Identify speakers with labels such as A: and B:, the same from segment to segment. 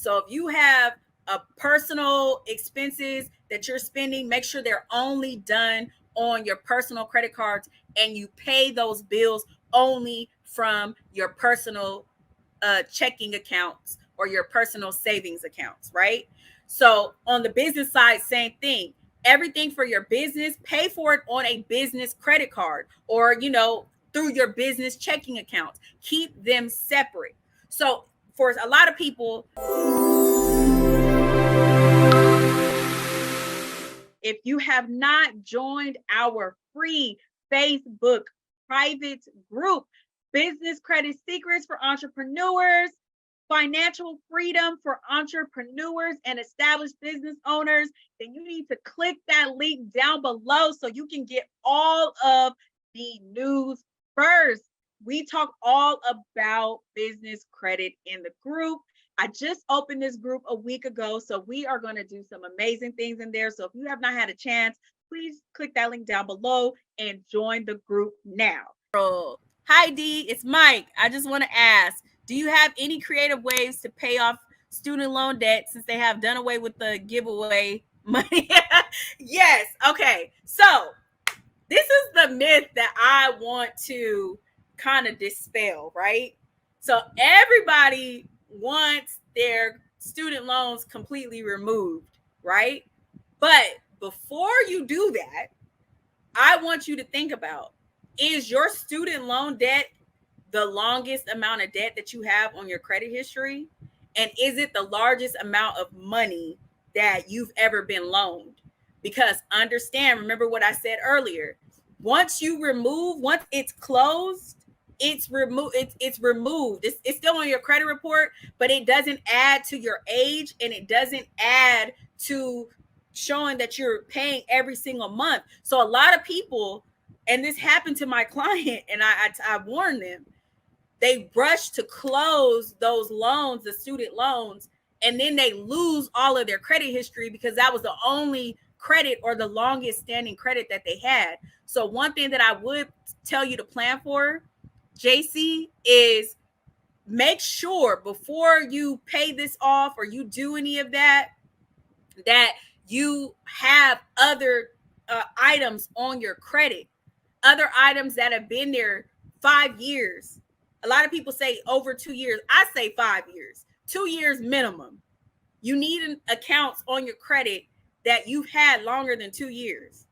A: So if you have a personal expenses that you're spending, make sure they're only done on your personal credit cards, and you pay those bills only from your personal checking accounts or your personal savings accounts, right? So on the business side, same thing. Everything for your business, pay for it on a business credit card, or through your business checking accounts. Keep them separate. So for a lot of people, if you have not joined our free Facebook private group, Business Credit Secrets for Entrepreneurs, Financial Freedom for Entrepreneurs and Established Business Owners, then you need to click that link down below so you can get all of the news first. We talk all about business credit in the group. I just opened this group a week ago, so we are going to do some amazing things in there. So if you have not had a chance, please click that link down below and join the group now. Hi, Dee, it's Mike. I just want to ask, do you have any creative ways to pay off student loan debt since they have done away with the giveaway money? Yes. Okay. So this is the myth that I want to kind of dispel, right? So everybody wants their student loans completely removed, right? But before you do that, I want you to think about, is your student loan debt the longest amount of debt that you have on your credit history? And is it the largest amount of money that you've ever been loaned? Because remember what I said earlier, once it's closed, it's removed. It's still on your credit report, but it doesn't add to your age, and it doesn't add to showing that you're paying every single month. So a lot of people, and this happened to my client, and I warned them, they rush to close those loans, the student loans, and then they lose all of their credit history because that was the only credit or the longest standing credit that they had. So one thing that I would tell you to plan for, JC, is make sure before you pay this off or you do any of that, that you have other items on your credit, other items that have been there 5 years. A lot of people say over 2 years. I say 5 years, 2 years minimum. You need accounts on your credit that you've had longer than 2 years.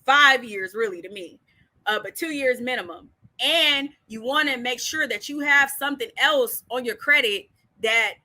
A: 5 years, really, to me, but 2 years minimum. And you want to make sure that you have something else on your credit that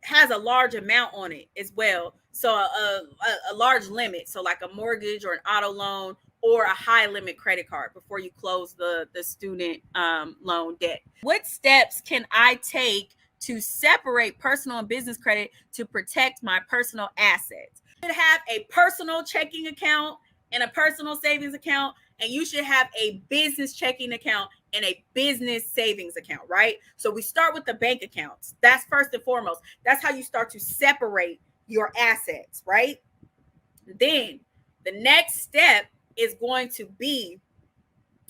A: has a large amount on it as well. So a large limit. So like a mortgage or an auto loan or a high limit credit card before you close the student loan debt. What steps can I take to separate personal and business credit to protect my personal assets? You should have a personal checking account and a personal savings account, and you should have a business checking account and a business savings account, right? So we start with the bank accounts. That's first and foremost. That's how you start to separate your assets, right? Then the next step is going to be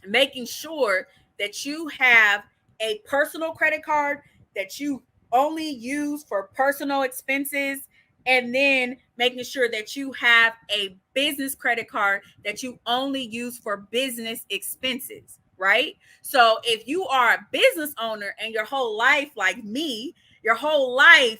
A: making sure that you have a personal credit card that you only use for personal expenses, and then making sure that you have a business credit card that you only use for business expenses, right? So if you are a business owner and your whole life, like me, your whole life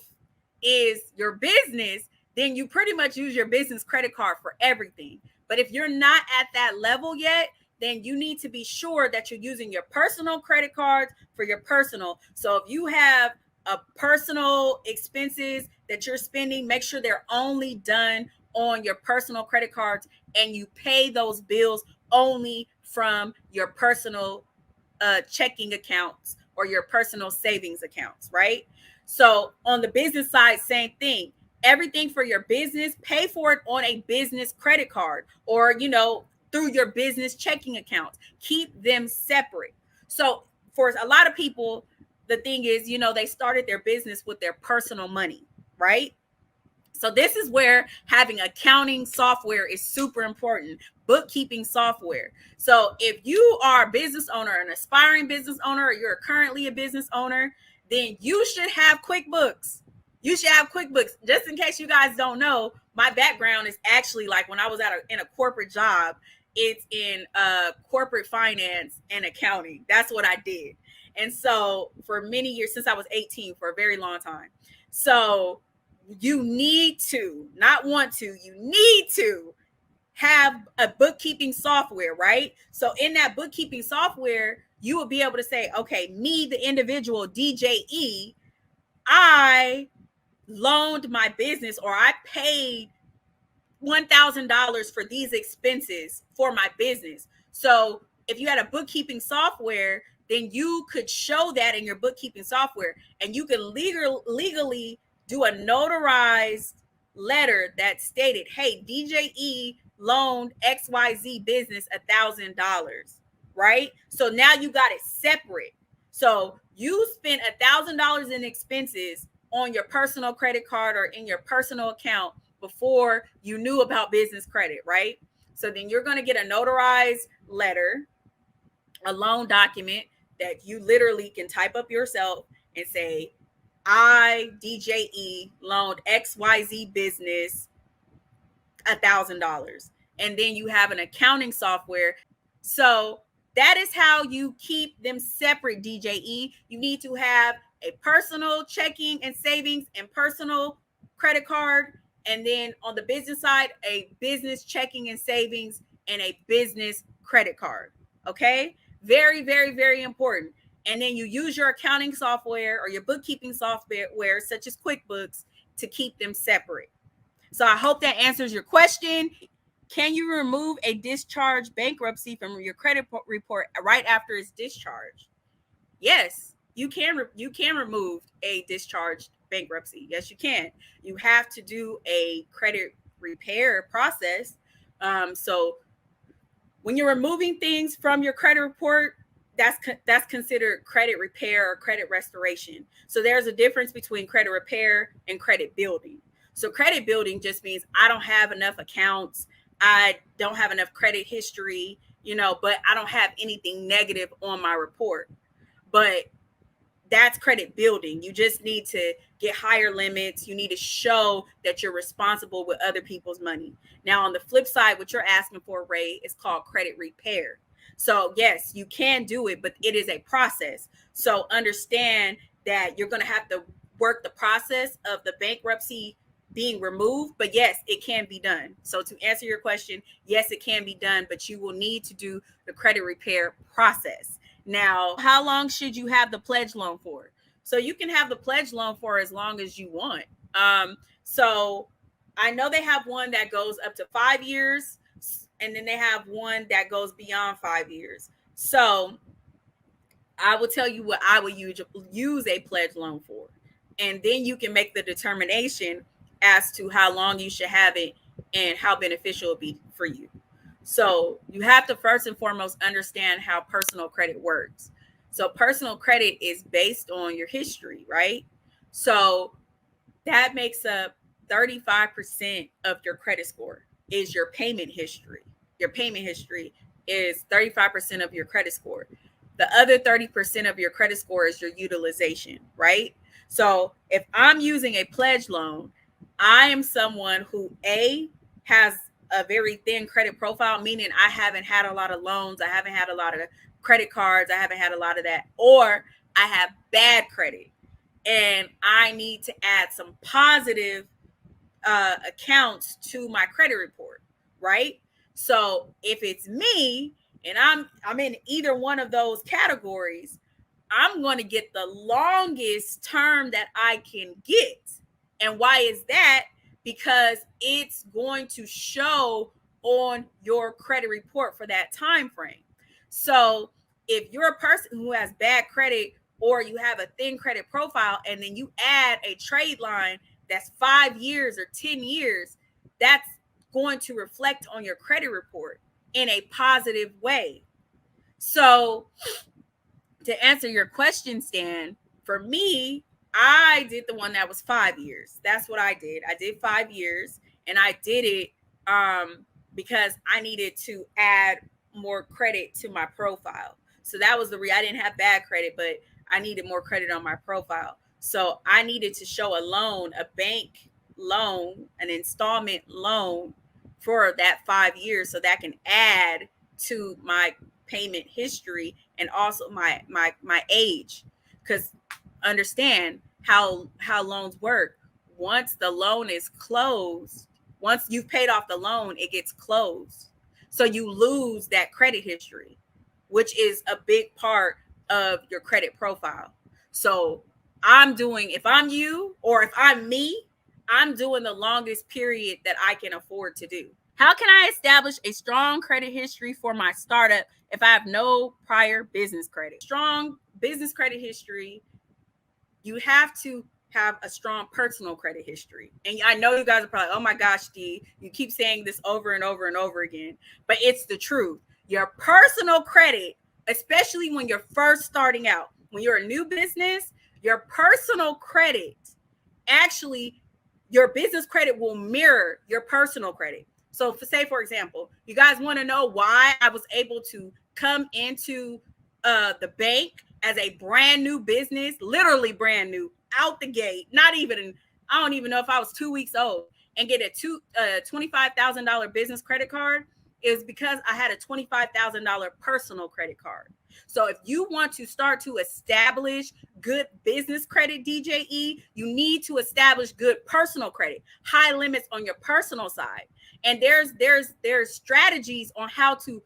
A: is your business, then you pretty much use your business credit card for everything. But if you're not at that level yet, then you need to be sure that you're using your personal credit cards for your personal. So if you have a personal expenses that you're spending, make sure they're only done on your personal credit cards, and you pay those bills only from your personal checking accounts or your personal savings accounts, right? So on the business side, same thing. Everything for your business, pay for it on a business credit card, or through your business checking accounts. Keep them separate. So for a lot of people, the thing is, they started their business with their personal money, right? So this is where having accounting software is super important, bookkeeping software. So if you are a business owner, an aspiring business owner, or you're currently a business owner, then you should have QuickBooks.
B: You should have QuickBooks. Just in case you guys don't know, my background is actually like when I was in a corporate job, it's in corporate finance and accounting. That's what I did. And so for many years, since I was 18, for a very long time. So you need to, not want to, you need to have a bookkeeping software, right? So in that bookkeeping software, you will be able to say, okay, me, the individual DJE, I loaned my business, or I paid $1,000 for these expenses for my business. So if you had a bookkeeping software, then you could show that in your bookkeeping software, and you could legally do a notarized letter that stated, hey, DJE loaned XYZ business $1,000, right? So now you got it separate. So you spent $1,000 in expenses on your personal credit card or in your personal account before you knew about business credit, right? So then you're going to get a notarized letter, a loan document that you literally can type up yourself and say, I, DJE, loaned XYZ business $1,000. And then you have an accounting software. So that is how you keep them separate, DJE. You need to have a personal checking and savings and personal credit card. And then on the business side, a business checking and savings and a business credit card. Okay. Very, very, very important. And then you use your accounting software or your bookkeeping software, such as QuickBooks, to keep them separate. So I hope that answers your question. Can you remove a discharge bankruptcy from your credit report right after it's discharged? Yes, you can remove a discharged bankruptcy. Yes, you can. You have to do a credit repair process. So when you're removing things from your credit report, that's considered credit repair or credit restoration. So there's a difference between credit repair and credit building. So credit building just means I don't have enough accounts, I don't have enough credit history, but I don't have anything negative on my report. But that's credit building. You just need to get higher limits. You need to show that you're responsible with other people's money. Now, on the flip side, what you're asking for, Ray, is called credit repair. So yes, you can do it, but it is a process. So understand that you're going to have to work the process of the bankruptcy being removed, but yes, it can be done. So to answer your question, yes, it can be done, but you will need to do the credit repair process. Now, how long should you have the pledge loan for? So you can have the pledge loan for as long as you want. So I know they have one that goes up to 5 years, and then they have one that goes beyond 5 years. So I will tell you what I would use a pledge loan for. And then you can make the determination as to how long you should have it and how beneficial it will be for you. So you have to first and foremost understand how personal credit works. So personal credit is based on your history, right? So that makes up 35% of your credit score is your payment history. Your payment history is 35% of your credit score. The other 30% of your credit score is your utilization, right? So if I'm using a pledge loan, I am someone who has a very thin credit profile, meaning I haven't had a lot of loans, I haven't had a lot of credit cards, I haven't had a lot of that, or I have bad credit and I need to add some positive accounts to my credit report, right? So if it's me and I'm in either one of those categories, I'm going to get the longest term that I can get. And why is that? Because it's going to show on your credit report for that time frame. So if you're a person who has bad credit or you have a thin credit profile and then you add a trade line that's 5 years or 10 years, that's going to reflect on your credit report in a positive way. So to answer your question, Stan, for me, I did the one that was 5 years. That's what I did. I did 5 years, and I did it because I needed to add more credit to my profile. So that was I didn't have bad credit, but I needed more credit on my profile. So I needed to show a loan, a bank loan, an installment loan for that 5 years, so that can add to my payment history and also my age. Because understand how loans work. Once the loan is closed, once you've paid off the loan, it gets closed. So you lose that credit history, which is a big part of your credit profile. So if I'm you or if I'm me, I'm doing the longest period that I can afford to do. How can I establish a strong credit history for my startup if I have no prior business credit? Strong business credit history, you have to have a strong personal credit history. And I know you guys are probably, oh my gosh, Dee, you keep saying this over and over and over again, but it's the truth. Your personal credit, especially when you're first starting out, when you're a new business, your personal credit, actually, your business credit will mirror your personal credit. So for example, you guys want to know why I was able to come into the bank as a brand new business, literally brand new, out the gate, I don't even know if I was 2 weeks old, and get a $25,000 business credit card, is because I had a $25,000 personal credit card. So if you want to start to establish good business credit, DJE, you need to establish good personal credit, high limits on your personal side. And there's strategies on how to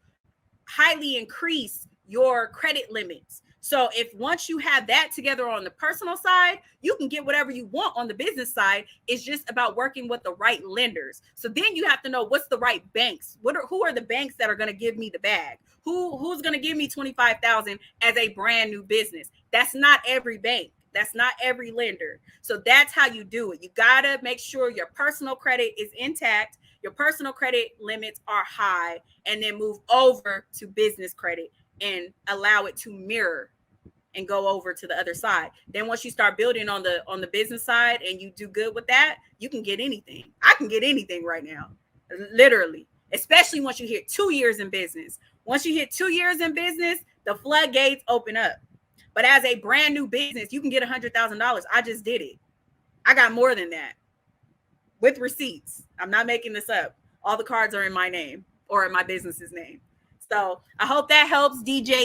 B: highly increase your credit limits. So if once you have that together on the personal side, you can get whatever you want on the business side. It's just about working with the right lenders. So then you have to know what's the right banks. Who are the banks that are going to give me the bag? Who's going to give me $25,000 as a brand new business? That's not every bank. That's not every lender. So that's how you do it. You got to make sure your personal credit is intact, your personal credit limits are high, and then move over to business credit and allow it to mirror and go over to the other side. Then once you start building on the business side and you do good with that, you can get anything. I can get anything right now, literally, especially once you hit 2 years in business. Once you hit 2 years in business, the floodgates open up. But as a brand new business, you can get $100,000. I just did it. I got more than that with receipts. I'm not making this up. All the cards are in my name or in my business's name. So I hope that helps, DJ.